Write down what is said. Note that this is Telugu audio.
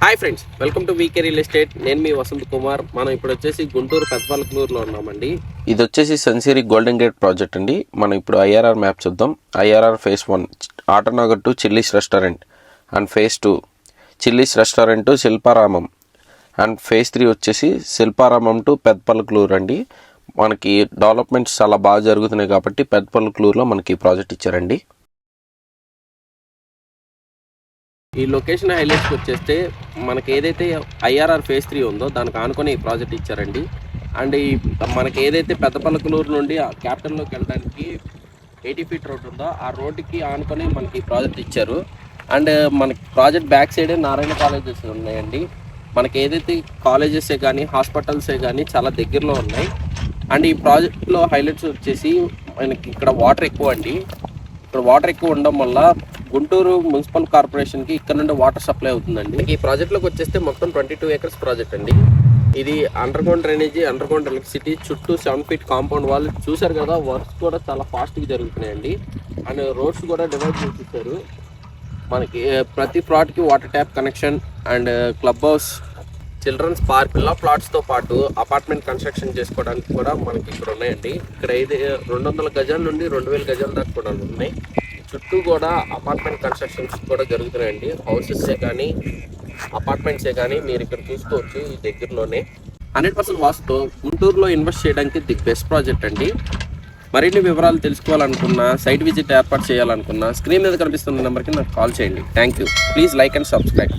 Hi friends, welcome to VK real estate. నేను మీ వసంత్ కుమార్. మనం ఇప్పుడు వచ్చేసి గుంటూరు పెద్దపల్లిలో ఉన్నామండి. ఇది వచ్చేసి సన్సిరీ గోల్డెన్ గేట్ ప్రాజెక్ట్ అండి. మనం ఇప్పుడు ఐఆర్ఆర్ మ్యాప్ చూద్దాం. IRR phase 1 Autonagar to chillies restaurant, and phase 2 chillies restaurant to Shilparamam, and phase 3 వచ్చేసి శిల్పారామం టు పెద్దపల్లికలూరు అండి. మనకి డెవలప్మెంట్స్ చాలా బాగా జరుగుతున్నాయి కాబట్టి పెద్దపల్లికలూరులో మనకి ప్రాజెక్ట్ ఇచ్చారండి. ఈ లొకేషన్ హైలైట్స్కి వచ్చేస్తే మనకి ఏదైతే ఐఆర్ఆర్ ఫేజ్ 3 ఉందో దానికి ఆనుకొని ఈ ప్రాజెక్ట్ ఇచ్చారండి. అండ్ ఈ మనకి ఏదైతే పెద్దపల్లికలూరు నుండి క్యాపిటల్లోకి వెళ్ళడానికి 80 ఫీట్ రోడ్ ఉందో ఆ రోడ్డుకి ఆనుకొని మనకి ఈ ప్రాజెక్ట్ ఇచ్చారు. అండ్ మనకి ప్రాజెక్ట్ బ్యాక్ సైడే నారాయణ కాలేజెస్ ఉన్నాయండి. మనకి ఏదైతే కాలేజెసే కానీ హాస్పిటల్సే కానీ చాలా దగ్గరలో ఉన్నాయి. అండ్ ఈ ప్రాజెక్ట్లో హైలైట్స్ వచ్చేసి మనకి ఇక్కడ వాటర్ ఎక్కువ అండి. ఇక్కడ వాటర్ ఎక్కువ ఉండడం వల్ల గుంటూరు మున్సిపల్ కార్పొరేషన్కి ఇక్కడ నుండి వాటర్ సప్లై అవుతుందండి. ఈ ప్రాజెక్ట్లోకి వచ్చేస్తే మొత్తం 22 ఏకర్స్ ప్రాజెక్ట్ అండి. ఇది under ground drainage, under ground electricity, చుట్టూ 7 ఫీట్ కాంపౌండ్ వాళ్ళు చూసారు కదా. వర్క్స్ కూడా చాలా ఫాస్ట్గా జరుగుతున్నాయండి. అండ్ రోడ్స్ కూడా డివైడ్ చేసేసారు. మనకి ప్రతి ప్లాట్కి water tap connection and club house, children's park, పిల్ల ప్లాట్స్తో పాటు అపార్ట్మెంట్ కన్స్ట్రక్షన్ చేసుకోవడానికి కూడా మనకి ఇక్కడ ఉన్నాయండి. ఇక్కడ 200 గజాల నుండి 2000 గజాల దాకా కూడా ఉన్నాయి. చుట్టూ కూడా అపార్ట్మెంట్ కన్స్ట్రక్షన్స్ కూడా జరుగుతున్నాయండి. హౌసెస్సే కానీ అపార్ట్మెంట్సే కానీ మీరు ఇక్కడ చూసుకోవచ్చు. ఈ దగ్గరలోనే 100% వాస్తుతో గుంటూరులో ఇన్వెస్ట్ చేయడానికి ది బెస్ట్ ప్రాజెక్ట్ అండి. మరిన్ని వివరాలు తెలుసుకోవాలనుకున్నా, సైట్ విజిట్ ఏర్పాటు చేయాలనుకున్నా స్క్రీన్ మీద కనిపిస్తున్న నెంబర్కి నాకు కాల్ చేయండి. Thank you. Please like and subscribe.